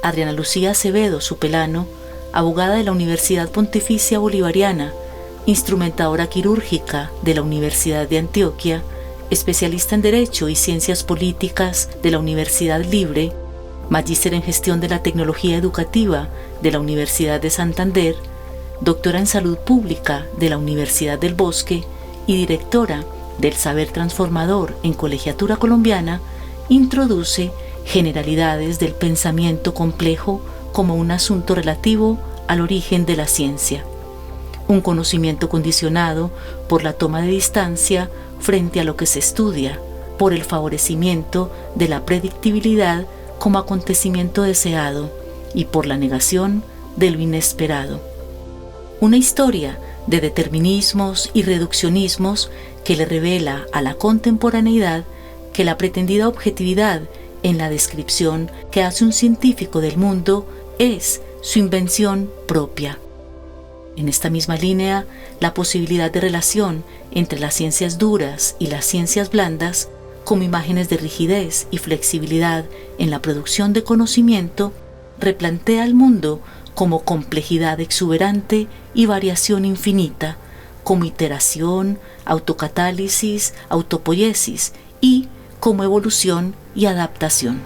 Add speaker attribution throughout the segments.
Speaker 1: Adriana Lucía Acevedo Supelano, abogada de la Universidad Pontificia Bolivariana, instrumentadora quirúrgica de la Universidad de Antioquia, especialista en Derecho y Ciencias Políticas de la Universidad Libre, magíster en Gestión de la Tecnología Educativa de la Universidad de Santander, doctora en Salud Pública de la Universidad del Bosque y directora del Saber Transformador en Colegiatura Colombiana, introduce generalidades del pensamiento complejo como un asunto relativo al origen de la ciencia, un conocimiento condicionado por la toma de distancia frente a lo que se estudia, por el favorecimiento de la predictibilidad como acontecimiento deseado y por la negación de lo inesperado. Una historia de determinismos y reduccionismos que le revela a la contemporaneidad que la pretendida objetividad en la descripción que hace un científico del mundo es su invención propia. En esta misma línea, la posibilidad de relación entre las ciencias duras y las ciencias blandas, como imágenes de rigidez y flexibilidad en la producción de conocimiento, replantea el mundo como complejidad exuberante y variación infinita, como iteración, autocatálisis, autopoiesis y como evolución y adaptación.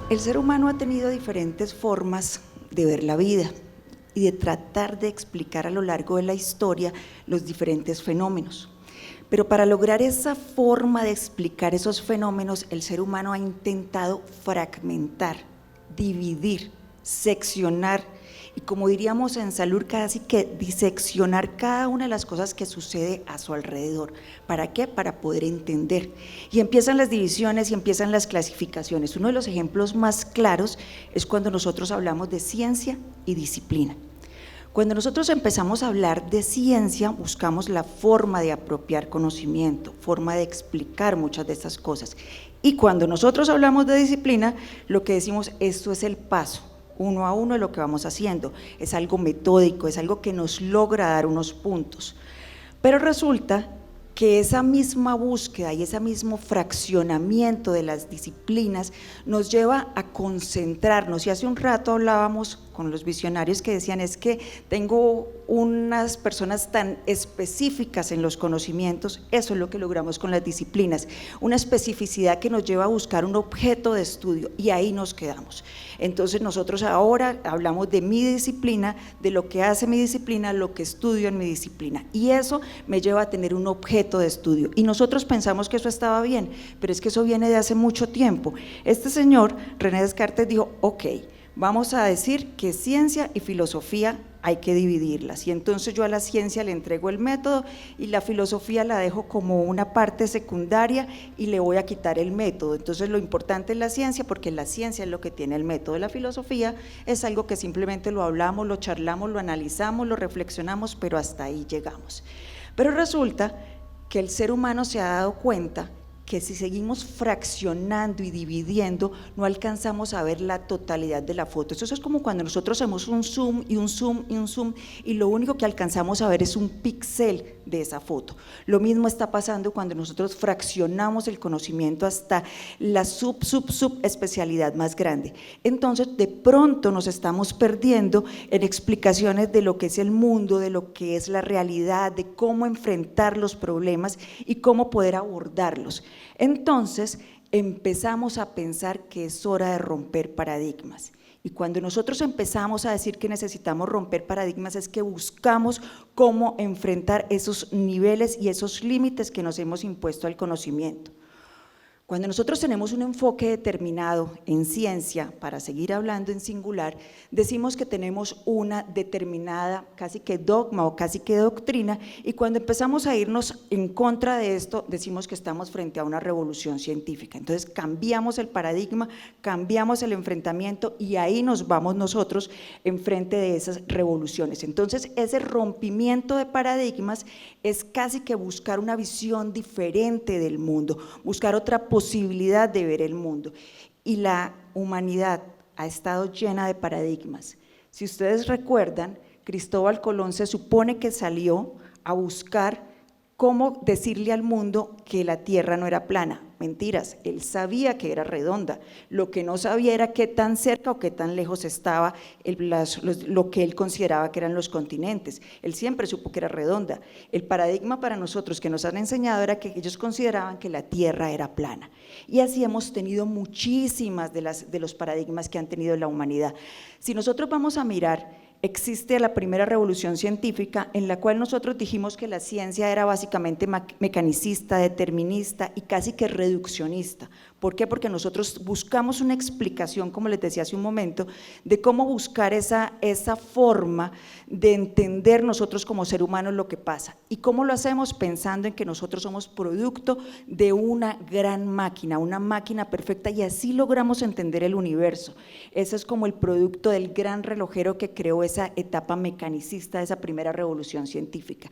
Speaker 2: El ser humano ha tenido diferentes formas de ver la vida y de tratar de explicar a lo largo de la historia los diferentes fenómenos. Pero para lograr esa forma de explicar esos fenómenos, el ser humano ha intentado fragmentar, dividir, seccionar y, como diríamos en salud, casi que diseccionar cada una de las cosas que sucede a su alrededor. ¿Para qué? Para poder entender. Y empiezan las divisiones y empiezan las clasificaciones. Uno de los ejemplos más claros es cuando nosotros hablamos de ciencia y disciplina. Cuando nosotros empezamos a hablar de ciencia, buscamos la forma de apropiar conocimiento, forma de explicar muchas de estas cosas. Y cuando nosotros hablamos de disciplina, lo que decimos, esto es el paso, uno a uno de lo que vamos haciendo, es algo metódico, es algo que nos logra dar unos puntos. Pero resulta que esa misma búsqueda y ese mismo fraccionamiento de las disciplinas nos lleva a concentrarnos, y hace un rato hablábamos con los visionarios que decían, es que tengo unas personas tan específicas en los conocimientos. Eso es lo que logramos con las disciplinas, una especificidad que nos lleva a buscar un objeto de estudio, y ahí nos quedamos. Entonces nosotros ahora hablamos de mi disciplina, de lo que hace mi disciplina, lo que estudio en mi disciplina, y eso me lleva a tener un objeto de estudio, y nosotros pensamos que eso estaba bien, pero es que eso viene de hace mucho tiempo. Este señor, René Descartes, dijo, ok, vamos a decir que ciencia y filosofía hay que dividirlas, y entonces yo a la ciencia le entrego el método y la filosofía la dejo como una parte secundaria y le voy a quitar el método. Entonces lo importante es la ciencia, porque la ciencia es lo que tiene el método. La filosofía es algo que simplemente lo hablamos, lo charlamos, lo analizamos, lo reflexionamos, pero hasta ahí llegamos. Pero resulta que el ser humano se ha dado cuenta que si seguimos fraccionando y dividiendo, no alcanzamos a ver la totalidad de la foto. Eso es como cuando nosotros hacemos un zoom y un zoom y un zoom, y lo único que alcanzamos a ver es un píxel de esa foto. Lo mismo está pasando cuando nosotros fraccionamos el conocimiento hasta la sub especialidad más grande. Entonces, de pronto nos estamos perdiendo en explicaciones de lo que es el mundo, de lo que es la realidad, de cómo enfrentar los problemas y cómo poder abordarlos. Entonces empezamos a pensar que es hora de romper paradigmas, y cuando nosotros empezamos a decir que necesitamos romper paradigmas es que buscamos cómo enfrentar esos niveles y esos límites que nos hemos impuesto al conocimiento. Cuando nosotros tenemos un enfoque determinado en ciencia, para seguir hablando en singular, decimos que tenemos una determinada casi que dogma o casi que doctrina, y cuando empezamos a irnos en contra de esto, decimos que estamos frente a una revolución científica. Entonces cambiamos el paradigma, cambiamos el enfrentamiento y ahí nos vamos nosotros enfrente de esas revoluciones. Entonces ese rompimiento de paradigmas es casi que buscar una visión diferente del mundo, buscar otra posibilidad de ver el mundo. Y la humanidad ha estado llena de paradigmas. Si ustedes recuerdan, Cristóbal Colón se supone que salió a buscar cómo decirle al mundo que la Tierra no era plana. Mentiras, él sabía que era redonda, lo que no sabía era qué tan cerca o qué tan lejos estaba lo que él consideraba que eran los continentes. Él siempre supo que era redonda. El paradigma para nosotros que nos han enseñado era que ellos consideraban que la Tierra era plana. Y así hemos tenido muchísimas de los paradigmas que han tenido la humanidad. Si nosotros vamos a mirar, existe la primera revolución científica en la cual nosotros dijimos que la ciencia era básicamente mecanicista, determinista y casi que reduccionista. ¿Por qué? Porque nosotros buscamos una explicación, como les decía hace un momento, de cómo buscar esa forma de entender nosotros como ser humanos lo que pasa. ¿Y cómo lo hacemos? Pensando en que nosotros somos producto de una gran máquina, una máquina perfecta, y así logramos entender el universo. Ese es como el producto del gran relojero que creó esa etapa mecanicista de esa primera revolución científica.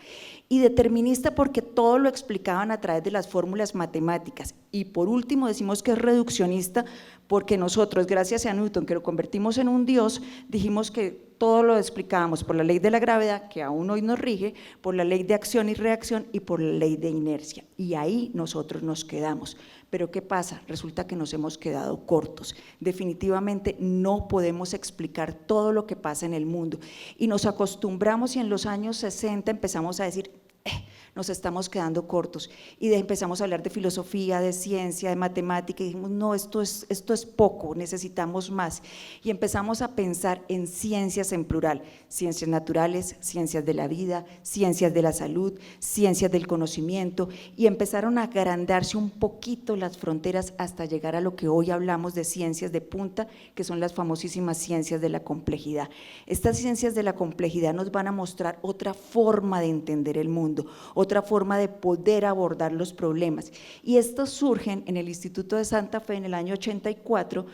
Speaker 2: Y determinista porque todo lo explicaban a través de las fórmulas matemáticas. Y por último decimos que es reduccionista porque nosotros, gracias a Newton, que lo convertimos en un dios, dijimos que todo lo explicábamos por la ley de la gravedad, que aún hoy nos rige, por la ley de acción y reacción y por la ley de inercia. Y ahí nosotros nos quedamos. Pero ¿qué pasa? Resulta que nos hemos quedado cortos. Definitivamente no podemos explicar todo lo que pasa en el mundo. Y nos acostumbramos y en los años 60 empezamos a decir, nos estamos quedando cortos, y empezamos a hablar de filosofía, de ciencia, de matemática, y dijimos, no, esto es poco, necesitamos más, y empezamos a pensar en ciencias en plural, ciencias naturales, ciencias de la vida, ciencias de la salud, ciencias del conocimiento, y empezaron a agrandarse un poquito las fronteras hasta llegar a lo que hoy hablamos de ciencias de punta, que son las famosísimas ciencias de la complejidad. Estas ciencias de la complejidad nos van a mostrar otra forma de entender el mundo, otra forma de poder abordar los problemas, y estos surgen en el Instituto de Santa Fe en el año 84,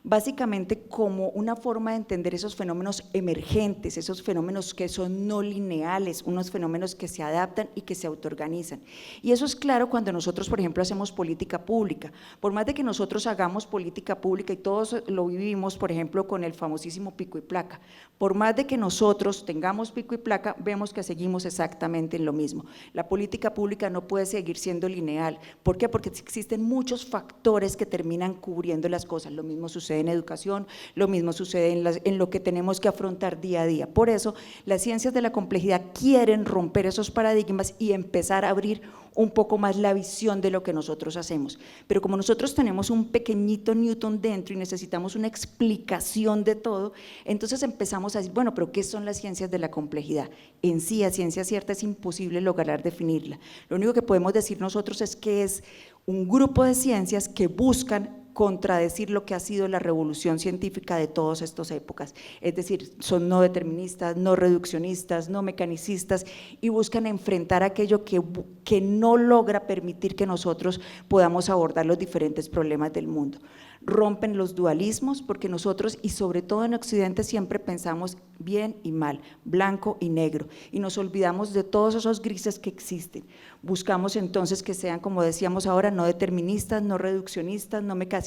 Speaker 2: básicamente como una forma de entender esos fenómenos emergentes, esos fenómenos que son no lineales, unos fenómenos que se adaptan y que se autoorganizan. Y eso es claro cuando nosotros, por ejemplo, hacemos política pública. Por más de que nosotros hagamos política pública, y todos lo vivimos, por ejemplo, con el famosísimo pico y placa, por más de que nosotros tengamos pico y placa, vemos que seguimos exactamente en lo mismo. La política pública no puede seguir siendo lineal. ¿Por qué? Porque existen muchos factores que terminan cubriendo las cosas. Lo mismo sucede en educación, lo mismo sucede en lo que tenemos que afrontar día a día. Por eso las ciencias de la complejidad quieren romper esos paradigmas y empezar a abrir un poco más la visión de lo que nosotros hacemos. Pero como nosotros tenemos un pequeñito Newton dentro y necesitamos una explicación de todo, entonces empezamos a decir, bueno, pero ¿qué son las ciencias de la complejidad? En sí, a ciencia cierta es imposible lograr definirla. Lo único que podemos decir nosotros es que es un grupo de ciencias que buscan contradecir lo que ha sido la revolución científica de todas estas épocas, es decir, son no deterministas, no reduccionistas, no mecanicistas, y buscan enfrentar aquello que no logra permitir que nosotros podamos abordar los diferentes problemas del mundo. Rompen los dualismos porque nosotros, y sobre todo en Occidente, siempre pensamos bien y mal, blanco y negro, y nos olvidamos de todos esos grises que existen. Buscamos entonces que sean, como decíamos ahora, no deterministas, no reduccionistas, no mecanicistas.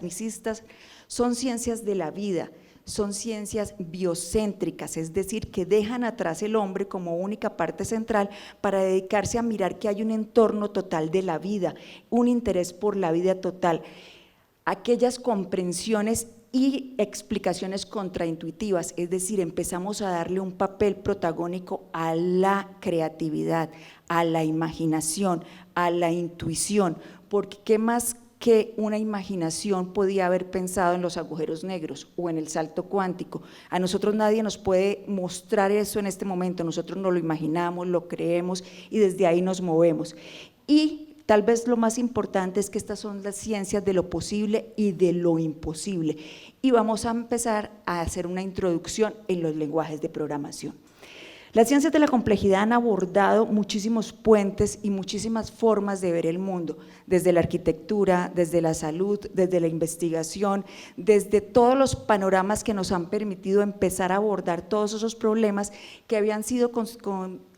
Speaker 2: Son ciencias de la vida, son ciencias biocéntricas, es decir, que dejan atrás el hombre como única parte central para dedicarse a mirar que hay un entorno total de la vida, un interés por la vida total. Aquellas comprensiones y explicaciones contraintuitivas, es decir, empezamos a darle un papel protagónico a la creatividad, a la imaginación, a la intuición, porque ¿qué más que una imaginación podía haber pensado en los agujeros negros o en el salto cuántico? A nosotros nadie nos puede mostrar eso en este momento, nosotros no lo imaginamos, lo creemos y desde ahí nos movemos. Y Tal vez lo más importante es que estas son las ciencias de lo posible y de lo imposible. Y vamos a empezar a hacer una introducción en los lenguajes de programación. Las ciencias de la complejidad han abordado muchísimos puentes y muchísimas formas de ver el mundo, desde la arquitectura, desde la salud, desde la investigación, desde todos los panoramas que nos han permitido empezar a abordar todos esos problemas que habían sido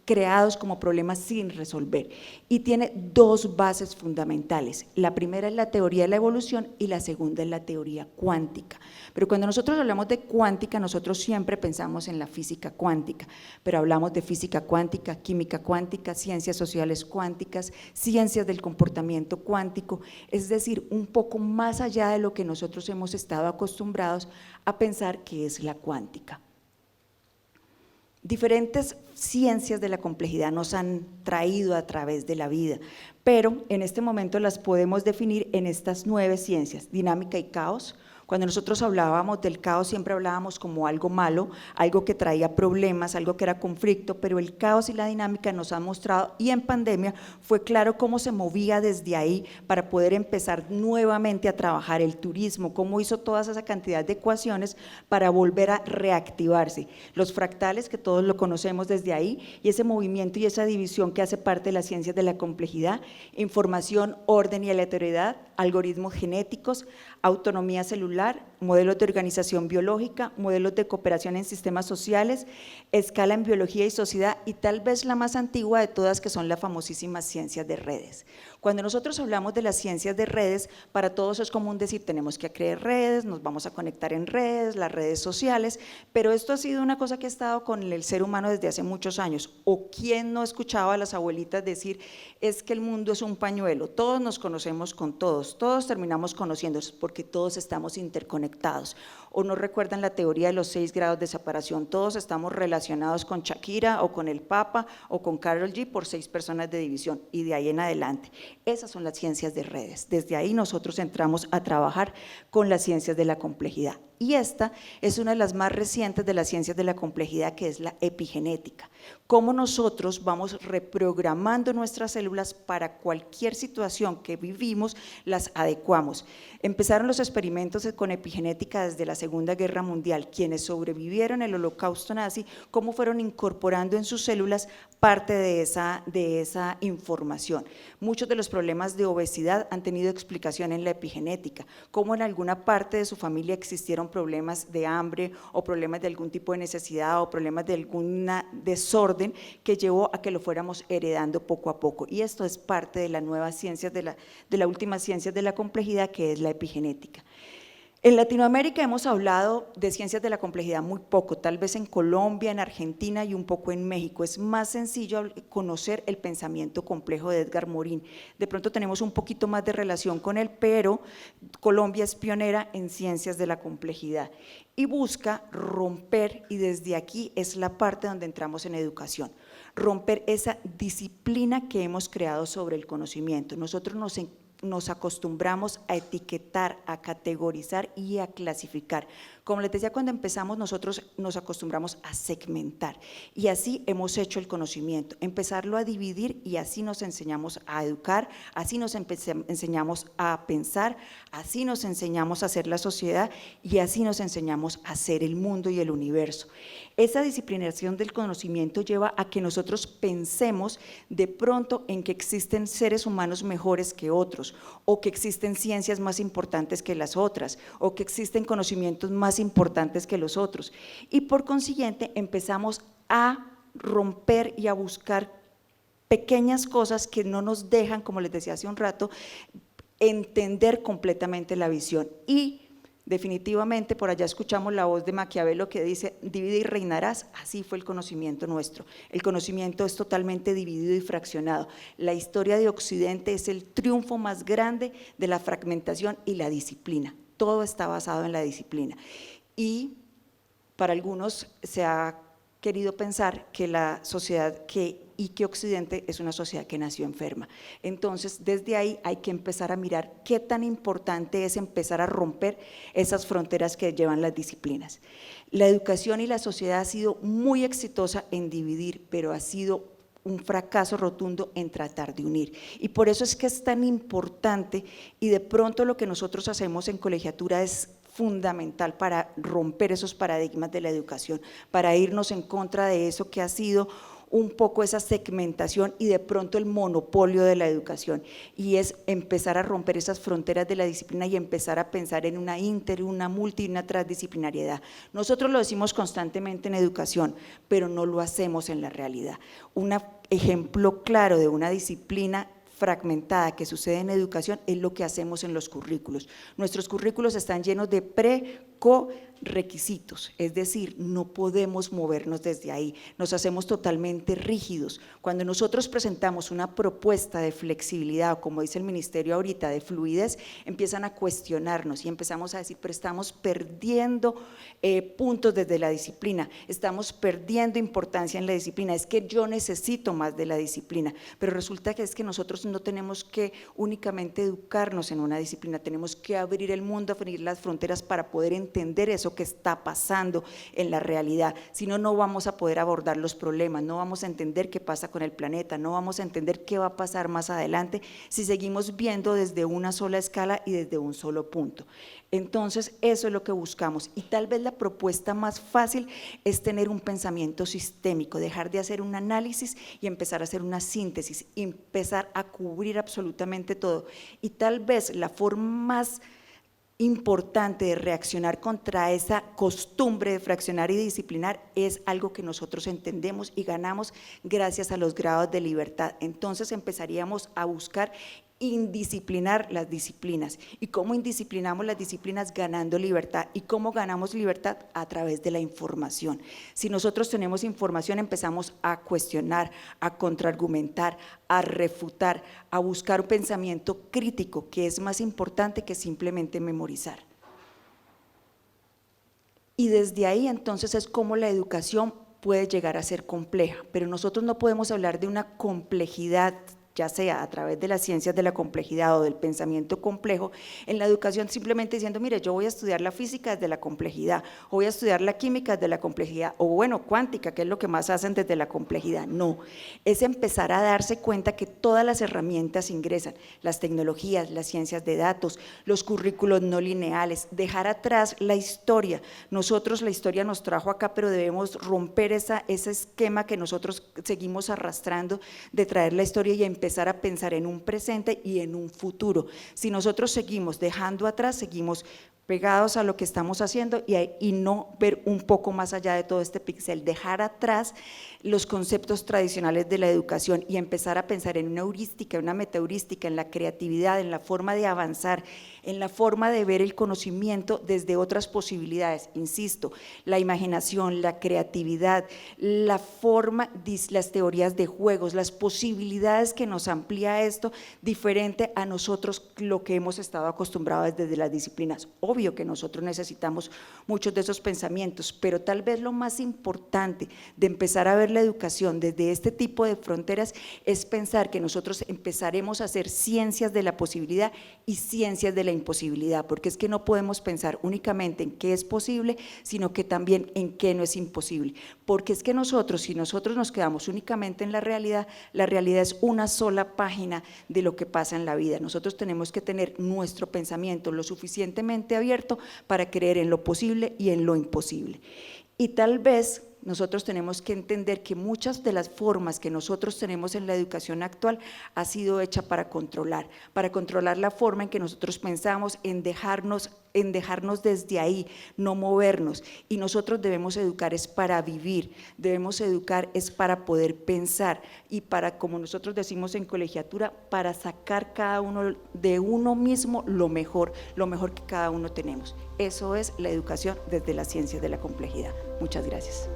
Speaker 2: creados como problemas sin resolver, y tiene dos bases fundamentales. La primera es la teoría de la evolución y la segunda es la teoría cuántica. Pero cuando nosotros hablamos de cuántica, nosotros siempre pensamos en la física cuántica, pero hablamos de física cuántica, química cuántica, ciencias sociales cuánticas, ciencias del comportamiento cuántico, es decir, un poco más allá de lo que nosotros hemos estado acostumbrados a pensar que es la cuántica. Diferentes ciencias de la complejidad nos han traído a través de la vida, pero en este momento las podemos definir en estas 9 ciencias: dinámica y caos. Cuando nosotros hablábamos del caos siempre hablábamos como algo malo, algo que traía problemas, algo que era conflicto, pero el caos y la dinámica nos han mostrado, y en pandemia fue claro cómo se movía desde ahí para poder empezar nuevamente a trabajar el turismo, cómo hizo toda esa cantidad de ecuaciones para volver a reactivarse. Los fractales, que todos lo conocemos desde ahí, y ese movimiento y esa división que hace parte de las ciencias de la complejidad: información, orden y aleatoriedad, algoritmos genéticos, autonomía celular, modelos de organización biológica, modelos de cooperación en sistemas sociales, escala en biología y sociedad, y tal vez la más antigua de todas, que son las famosísimas ciencias de redes. Cuando nosotros hablamos de las ciencias de redes, para todos es común decir tenemos que crear redes, nos vamos a conectar en redes, las redes sociales, pero esto ha sido una cosa que ha estado con el ser humano desde hace muchos años. ¿O quién no escuchaba a las abuelitas decir es que el mundo es un pañuelo, todos nos conocemos con todos, todos terminamos conociéndonos porque todos estamos interconectados? ¿O no recuerdan la teoría de los 6 grados de separación? Todos estamos relacionados con Shakira o con el Papa o con Karol G por 6 personas de división, y de ahí en adelante. Esas son las ciencias de redes. Desde ahí nosotros entramos a trabajar con las ciencias de la complejidad. Y esta es una de las más recientes de las ciencias de la complejidad, que es la epigenética. Cómo nosotros vamos reprogramando nuestras células para cualquier situación que vivimos, las adecuamos. Empezaron los experimentos con epigenética desde la Segunda Guerra Mundial. Quienes sobrevivieron el holocausto nazi, cómo fueron incorporando en sus células parte de esa información. Muchos de los problemas de obesidad han tenido explicación en la epigenética, cómo en alguna parte de su familia existieron problemas de hambre o problemas de algún tipo de necesidad o problemas de algún desorden que llevó a que lo fuéramos heredando poco a poco. Y esto es parte de la nueva ciencia, de la última ciencia de la complejidad, que es la epigenética. En Latinoamérica hemos hablado de ciencias de la complejidad muy poco, tal vez en Colombia, en Argentina y un poco en México. Es más sencillo conocer el pensamiento complejo de Edgar Morin. De pronto tenemos un poquito más de relación con él, pero Colombia es pionera en ciencias de la complejidad y busca romper, y desde aquí es la parte donde entramos en educación, romper esa disciplina que hemos creado sobre el conocimiento. Nosotros nos acostumbramos a etiquetar, a categorizar y a clasificar. Como les decía, cuando empezamos nosotros nos acostumbramos a segmentar, y así hemos hecho el conocimiento, empezarlo a dividir, y así nos enseñamos a educar, así nos enseñamos a pensar, así nos enseñamos a hacer la sociedad, y así nos enseñamos a hacer el mundo y el universo. Esa disciplinación del conocimiento lleva a que nosotros pensemos de pronto en que existen seres humanos mejores que otros, o que existen ciencias más importantes que las otras, o que existen conocimientos más importantes que los otros, y por consiguiente empezamos a romper y a buscar pequeñas cosas que no nos dejan, como les decía hace un rato, entender completamente la visión. Y definitivamente por allá escuchamos la voz de Maquiavelo que dice divide y reinarás. Así fue el conocimiento nuestro. El conocimiento es totalmente dividido y fraccionado. La historia de Occidente es el triunfo más grande de la fragmentación y la disciplina. Todo está basado en la disciplina, y para algunos se ha querido pensar que la sociedad que Occidente es una sociedad que nació enferma. Entonces desde ahí hay que empezar a mirar qué tan importante es empezar a romper esas fronteras que llevan las disciplinas. La educación y la sociedad ha sido muy exitosa en dividir, pero ha sido un fracaso rotundo en tratar de unir. Y por eso es que es tan importante, y de pronto lo que nosotros hacemos en colegiatura es fundamental para romper esos paradigmas de la educación, para irnos en contra de eso que ha sido un poco esa segmentación y de pronto el monopolio de la educación, y es empezar a romper esas fronteras de la disciplina y empezar a pensar en una una multi y una transdisciplinariedad. Nosotros lo decimos constantemente en educación, pero no lo hacemos en la realidad. Un ejemplo claro de una disciplina fragmentada que sucede en educación es lo que hacemos en los currículos. Nuestros currículos están llenos de requisitos, es decir, no podemos movernos desde ahí, nos hacemos totalmente rígidos. Cuando nosotros presentamos una propuesta de flexibilidad, o como dice el ministerio ahorita, de fluidez, empiezan a cuestionarnos y empezamos a decir, pero estamos perdiendo puntos desde la disciplina, estamos perdiendo importancia en la disciplina, es que yo necesito más de la disciplina, pero resulta que es que nosotros no tenemos que únicamente educarnos en una disciplina, tenemos que abrir el mundo, abrir las fronteras para poder entender eso que está pasando en la realidad, si no, no vamos a poder abordar los problemas, no vamos a entender qué pasa con el planeta, no vamos a entender qué va a pasar más adelante si seguimos viendo desde una sola escala y desde un solo punto. Entonces eso es lo que buscamos, y tal vez la propuesta más fácil es tener un pensamiento sistémico, dejar de hacer un análisis y empezar a hacer una síntesis, empezar a cubrir absolutamente todo, y tal vez la forma más importante de reaccionar contra esa costumbre de fraccionar y disciplinar es algo que nosotros entendemos y ganamos gracias a los grados de libertad. Entonces empezaríamos a buscar indisciplinar las disciplinas. ¿Y cómo indisciplinamos las disciplinas? Ganando libertad. ¿Y cómo ganamos libertad? A través de la información. Si nosotros tenemos información, empezamos a cuestionar, a contraargumentar, a refutar, a buscar un pensamiento crítico, que es más importante que simplemente memorizar. Y desde ahí entonces es como la educación puede llegar a ser compleja, pero nosotros no podemos hablar de una complejidad, ya sea a través de las ciencias de la complejidad o del pensamiento complejo, en la educación simplemente diciendo, mire, yo voy a estudiar la física desde la complejidad, o voy a estudiar la química desde la complejidad, o bueno, cuántica, que es lo que más hacen desde la complejidad. No, es empezar a darse cuenta que todas las herramientas ingresan, las tecnologías, las ciencias de datos, los currículos no lineales, dejar atrás la historia. Nosotros la historia nos trajo acá, pero debemos romper ese esquema que nosotros seguimos arrastrando de traer la historia y empezar a pensar en un presente y en un futuro. Si nosotros seguimos dejando atrás, seguimos pegados a lo que estamos haciendo y no ver un poco más allá de todo este píxel, dejar atrás los conceptos tradicionales de la educación y empezar a pensar en una heurística, una metaheurística, en la creatividad, en la forma de avanzar, en la forma de ver el conocimiento desde otras posibilidades. Insisto, la imaginación, la creatividad, la forma, las teorías de juegos, las posibilidades que nos amplía esto diferente a nosotros lo que hemos estado acostumbrados desde las disciplinas. Obvio que nosotros necesitamos muchos de esos pensamientos, pero tal vez lo más importante de empezar a ver la educación desde este tipo de fronteras es pensar que nosotros empezaremos a hacer ciencias de la posibilidad y ciencias de la imposibilidad, porque es que no podemos pensar únicamente en qué es posible, sino que también en qué no es imposible, porque es que nosotros, si nosotros nos quedamos únicamente en la realidad es una sola página de lo que pasa en la vida. Nosotros tenemos que tener nuestro pensamiento lo suficientemente abierto para creer en lo posible y en lo imposible. Y tal vez nosotros tenemos que entender que muchas de las formas que nosotros tenemos en la educación actual ha sido hecha para controlar la forma en que nosotros pensamos, en dejarnos desde ahí, no movernos, y nosotros debemos educar es para vivir, debemos educar es para poder pensar y para, como nosotros decimos en colegiatura, para sacar cada uno de uno mismo lo mejor que cada uno tenemos. Eso es la educación desde las ciencias de la complejidad. Muchas gracias.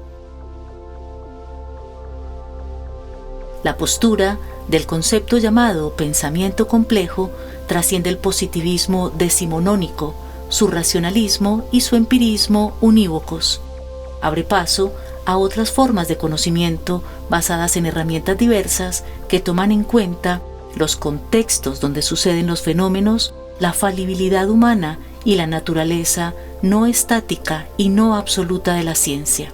Speaker 1: La postura del concepto llamado pensamiento complejo trasciende el positivismo decimonónico, su racionalismo y su empirismo unívocos. Abre paso a otras formas de conocimiento basadas en herramientas diversas que toman en cuenta los contextos donde suceden los fenómenos, la falibilidad humana y la naturaleza no estática y no absoluta de la ciencia.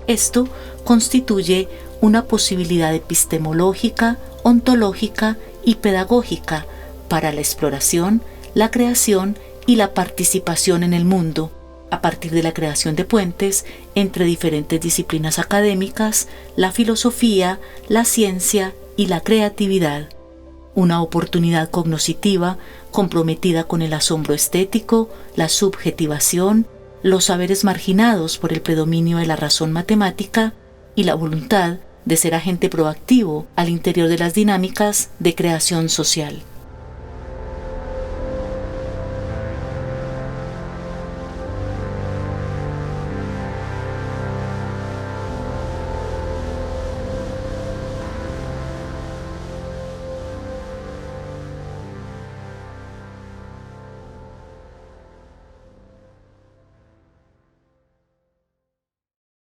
Speaker 1: Esto constituye una posibilidad epistemológica, ontológica y pedagógica para la exploración, la creación y la participación en el mundo, a partir de la creación de puentes entre diferentes disciplinas académicas, la filosofía, la ciencia y la creatividad. Una oportunidad cognoscitiva comprometida con el asombro estético, la subjetivación, los saberes marginados por el predominio de la razón matemática y la voluntad de ser agente proactivo al interior de las dinámicas de creación social.